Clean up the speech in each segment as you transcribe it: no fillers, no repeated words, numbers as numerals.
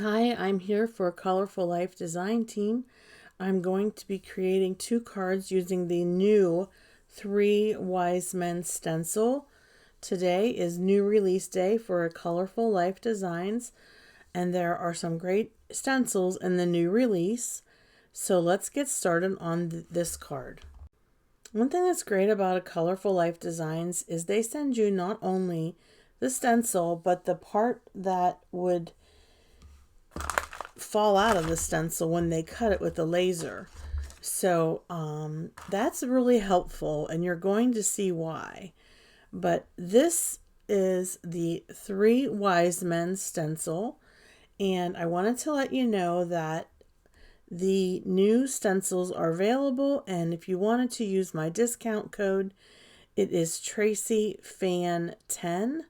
Hi, I'm here for a Colorful Life design team. I'm going to be creating 2 cards using the new 3 Wise Men stencil. Today is new release day for Colorful Life designs, and there are some great stencils in the new release. So let's get started on this card. One thing that's great about a Colorful Life designs is they send you not only the stencil, but the part that would fall out of the stencil when they cut it with the laser. So that's really helpful, and you're going to see why. But this is the 3 Wise Men stencil, and I wanted to let you know that the new stencils are available, and if you wanted to use my discount code, it is TracyFan10.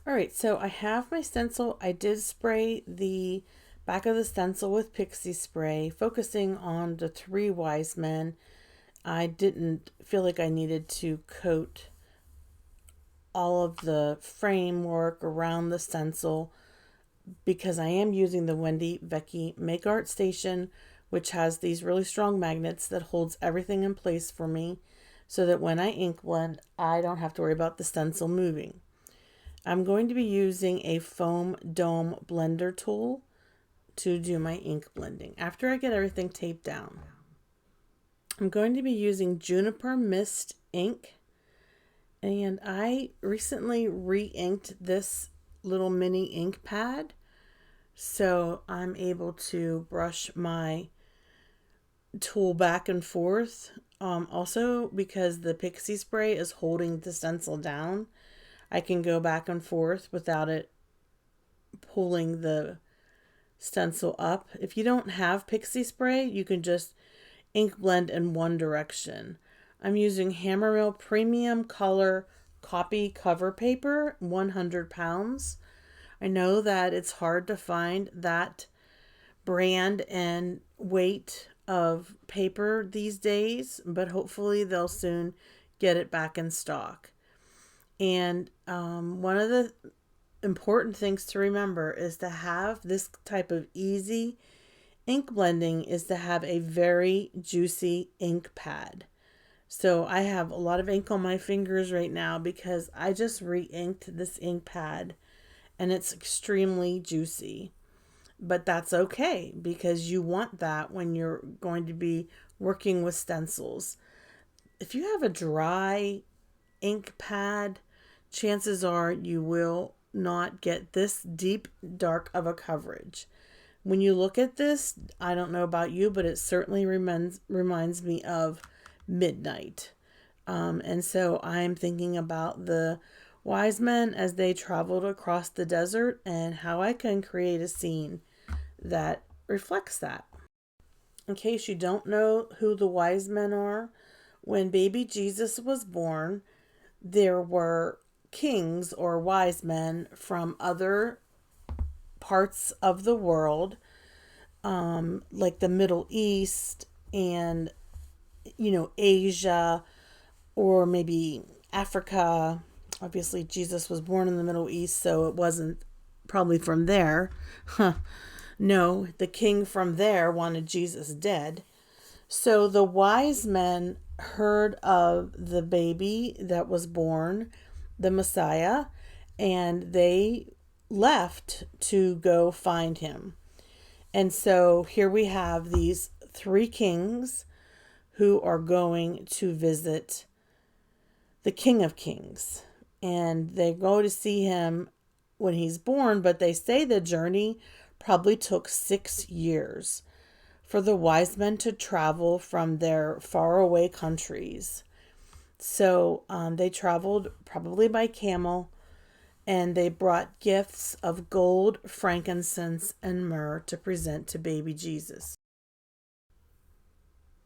All right, so I have my stencil. I did spray the back of the stencil with pixie spray, focusing on the 3 Wise Men. I didn't feel like I needed to coat all of the framework around the stencil because I am using the Wendy Vecchi Make Art Station, which has these really strong magnets that holds everything in place for me so that when I ink blend, I don't have to worry about the stencil moving. I'm going to be using a foam dome blender tool to do my ink blending. After I get everything taped down, I'm going to be using Juniper Mist ink, and I recently re-inked this little mini ink pad, so I'm able to brush my tool back and forth. Also, because the pixie spray is holding the stencil down, I can go back and forth without it pulling the stencil up. If you don't have pixie spray, you can just ink blend in one direction. I'm using Hammermill Premium Color Copy Cover Paper, 100 pounds. I know that it's hard to find that brand and weight of paper these days, but hopefully they'll soon get it back in stock. And one of the important things to remember is to have this type of easy ink blending is to have a very juicy ink pad. So I have a lot of ink on my fingers right now because I just re-inked this ink pad and it's extremely juicy. But that's okay because you want that when you're going to be working with stencils. If you have a dry ink pad, chances are you will not get this deep, dark of a coverage. When you look at this, I don't know about you, but it certainly reminds me of midnight. And so I'm thinking about the wise men as they traveled across the desert and how I can create a scene that reflects that. In case you don't know who the wise men are, when baby Jesus was born, there were kings or wise men from other parts of the world, like the Middle East and, Asia, or maybe Africa. Obviously, Jesus was born in the Middle East, so it wasn't probably from there. Huh. No, the king from there wanted Jesus dead. So the wise men heard of the baby that was born, the Messiah, and they left to go find him. And so here we have these 3 kings who are going to visit the King of Kings. And they go to see him when he's born, but they say the journey probably took 6 years for the wise men to travel from their faraway countries. So they traveled probably by camel, and they brought gifts of gold, frankincense, and myrrh to present to baby Jesus.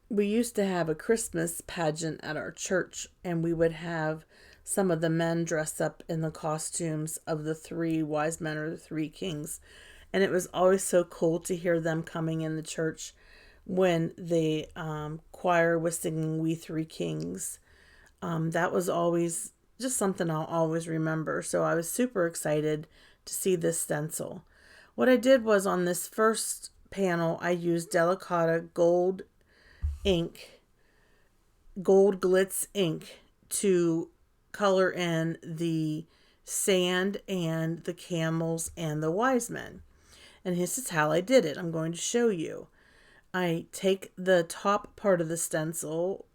We used to have a Christmas pageant at our church, and we would have some of the men dress up in the costumes of the 3 Wise Men or the 3 kings. And it was always so cool to hear them coming in the church when the choir was singing We 3 Kings. That was always just something I'll always remember. So I was super excited to see this stencil. What I did was on this first panel, I used Delicata Gold ink, Gold Glitz ink to color in the sand and the camels and the wise men. And this is how I did it. I'm going to show you. I take the top part of the stencil.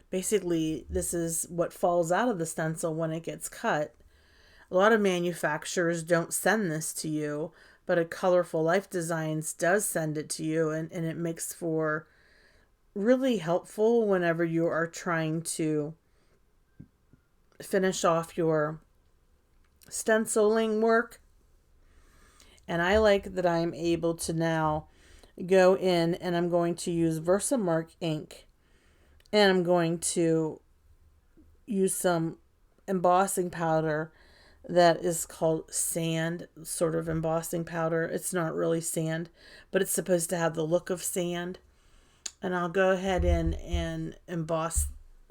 Basically, this is what falls out of the stencil when it gets cut. A lot of manufacturers don't send this to you, but a Colorful Life Designs does send it to you, and it makes for really helpful whenever you are trying to finish off your stenciling work. And I like that I'm able to now go in and I'm going to use Versamark ink, and I'm going to use some embossing powder that is called sand, sort of embossing powder. It's not really sand, but it's supposed to have the look of sand. And I'll go ahead and emboss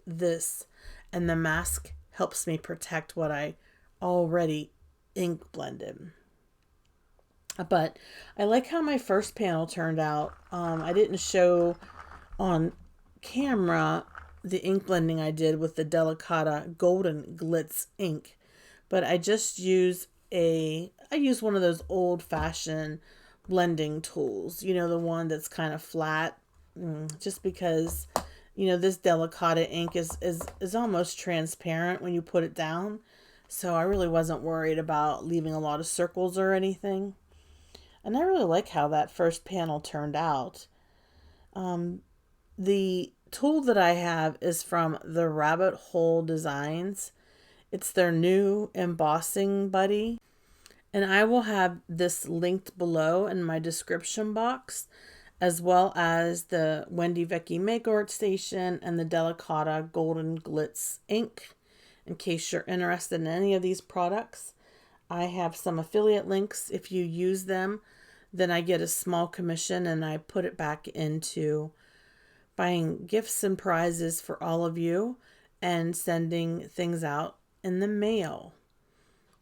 this, and the mask helps me protect what I already ink blended. But I like how my first panel turned out. I didn't show on camera the ink blending I did with the Delicata Golden Glitz ink, but I just use I use one of those old-fashioned blending tools, you know, the one that's kind of flat, just because, you know, this Delicata ink is almost transparent when you put it down, so I really wasn't worried about leaving a lot of circles or anything. And I really like how that first panel turned out. The tool that I have is from the Rabbit Hole Designs. It's their new embossing buddy. And I will have this linked below in my description box, as well as the Wendy Vecchi Make Art Station and the Delicata Golden Glitz ink, in case you're interested in any of these products. I have some affiliate links. If you use them, then I get a small commission, and I put it back into buying gifts and prizes for all of you and sending things out in the mail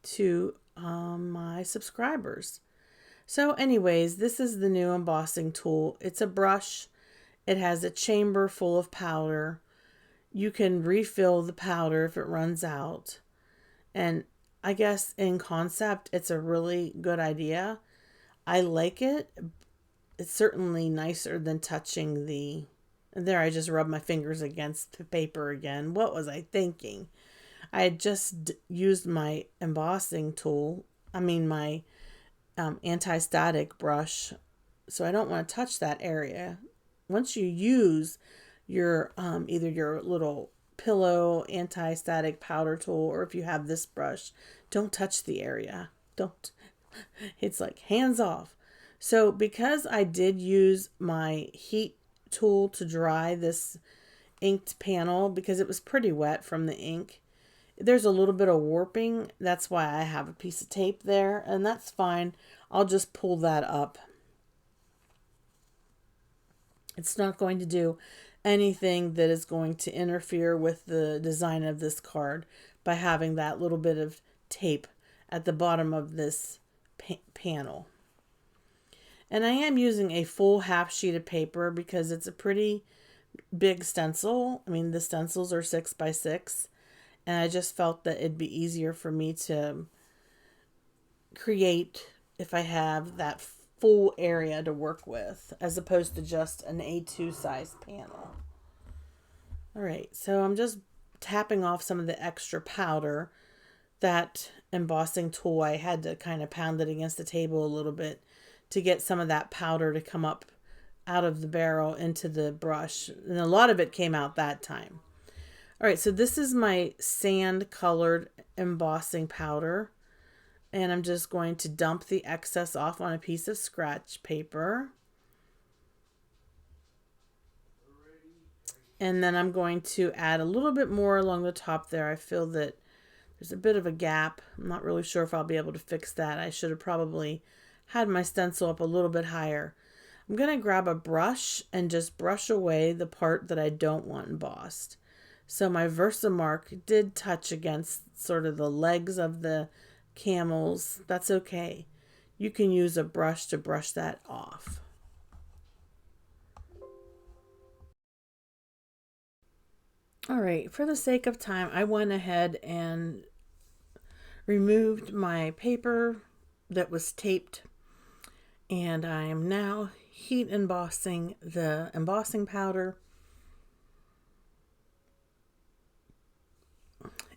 to my subscribers. So anyways, this is the new embossing tool. It's a brush. It has a chamber full of powder. You can refill the powder if it runs out. And I guess in concept, it's a really good idea. I like it. It's certainly nicer than touching the... There, I just rubbed my fingers against the paper again. What was I thinking? I had just used my embossing tool. My anti-static brush. So I don't want to touch that area. Once you use your either your little pillow anti-static powder tool, or if you have this brush, don't touch the area. Don't. It's like hands off. So because I did use my heat tool to dry this inked panel, because it was pretty wet from the ink, there's a little bit of warping. That's why I have a piece of tape there, and that's fine. I'll just pull that up. It's not going to do anything that is going to interfere with the design of this card by having that little bit of tape at the bottom of this panel. And I am using a full half sheet of paper because it's a pretty big stencil. The stencils are 6x6, and I just felt that it'd be easier for me to create if I have that full area to work with, as opposed to just an A2 size panel. All right, so I'm just tapping off some of the extra powder. That embossing tool, I had to kind of pound it against the table a little bit to get some of that powder to come up out of the barrel into the brush. And a lot of it came out that time. All right, so this is my sand colored embossing powder. And I'm just going to dump the excess off on a piece of scratch paper. And then I'm going to add a little bit more along the top there. I feel that there's a bit of a gap. I'm not really sure if I'll be able to fix that. I should have probably had my stencil up a little bit higher. I'm going to grab a brush and just brush away the part that I don't want embossed. So my Versamark did touch against sort of the legs of the camels. That's okay. you can use a brush to brush that off. All right, for the sake of time, I went ahead and removed my paper that was taped, and I am now heat embossing the embossing powder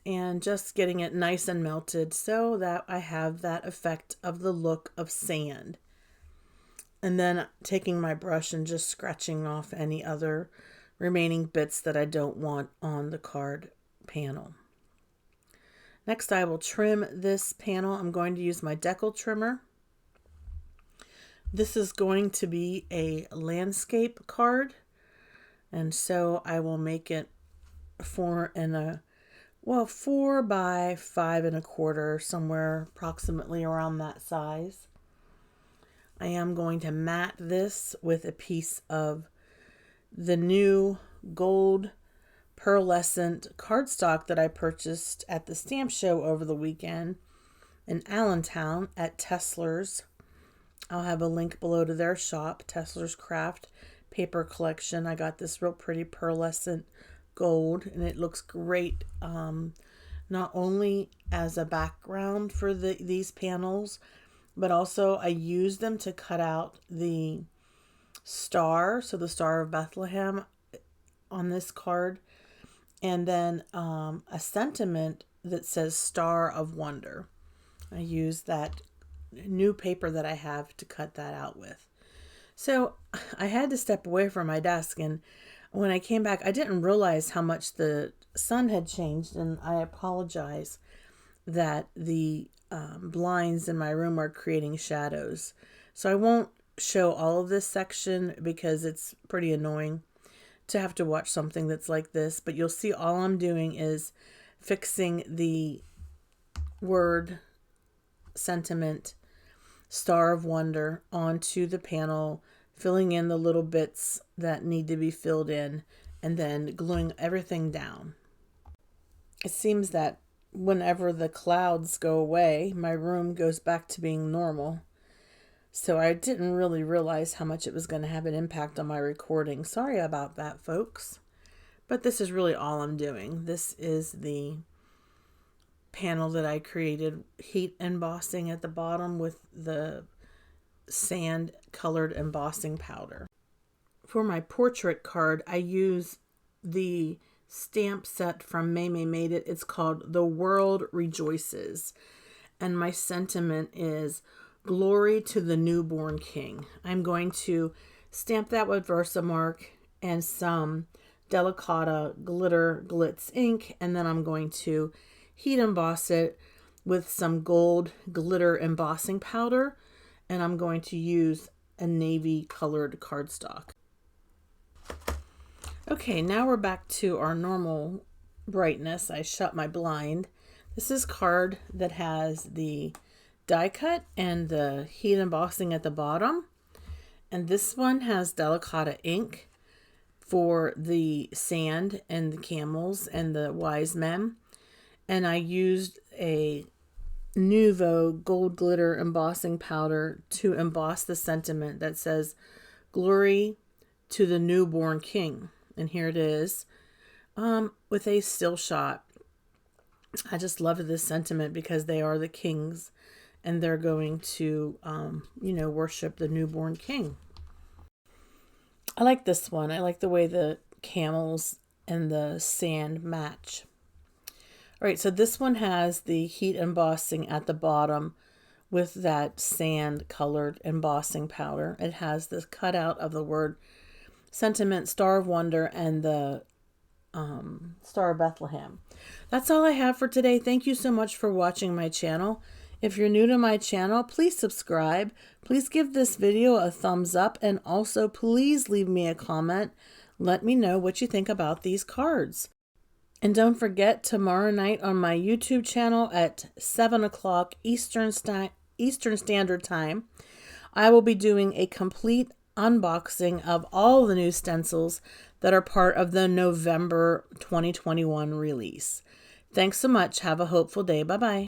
and just getting it nice and melted so that I have that effect of the look of sand. And then taking my brush and just scratching off any other remaining bits that I don't want on the card panel. Next, I will trim this panel. I'm going to use my decal trimmer. This is going to be a landscape card, and so I will make it 4 by 5 1/4, somewhere approximately around that size. I am going to mat this with a piece of the new gold pearlescent cardstock that I purchased at the stamp show over the weekend in Allentown at Tesler's. I'll have a link below to their shop, Tesler's Craft Paper Collection. I got this real pretty pearlescent gold, and it looks great not only as a background for these panels, but also I used them to cut out the star, so the Star of Bethlehem on this card, and then a sentiment that says Star of Wonder. I used that new paper that I have to cut that out with. So I had to step away from my desk, and when I came back, I didn't realize how much the sun had changed, and I apologize that the blinds in my room are creating shadows. So I won't show all of this section because it's pretty annoying to have to watch something that's like this, but you'll see all I'm doing is fixing the word sentiment Star of Wonder onto the panel, filling in the little bits that need to be filled in, and then gluing everything down. It seems that whenever the clouds go away, my room goes back to being normal. So I didn't really realize how much it was going to have an impact on my recording. Sorry about that, folks. But this is really all I'm doing. This is the panel that I created, heat embossing at the bottom with the sand colored embossing powder. For my portrait card, I use the stamp set from May Made It. It's called The World Rejoices, and my sentiment is Glory to the Newborn King. I'm going to stamp that with Versamark and some Delicata Glitter Glitz ink, and then I'm going to heat emboss it with some gold glitter embossing powder, and I'm going to use a navy colored cardstock. Okay, now we're back to our normal brightness. I shut my blind. This is card that has the die cut and the heat embossing at the bottom, and this one has Delicata ink for the sand and the camels and the wise men. And I used a Nouveau gold glitter embossing powder to emboss the sentiment that says Glory to the Newborn King. And here it is with a still shot. I just love this sentiment because they are the kings and they're going to, worship the newborn king. I like this one. I like the way the camels and the sand match. All right, so this one has the heat embossing at the bottom with that sand colored embossing powder. It has this cutout of the word sentiment, Star of Wonder, and the Star of Bethlehem. That's all I have for today. Thank you so much for watching my channel. If you're new to my channel, please subscribe. Please give this video a thumbs up, and also please leave me a comment. Let me know what you think about these cards. And don't forget, tomorrow night on my YouTube channel at 7 o'clock Eastern Standard Time, I will be doing a complete unboxing of all the new stencils that are part of the November 2021 release. Thanks so much. Have a hopeful day. Bye-bye.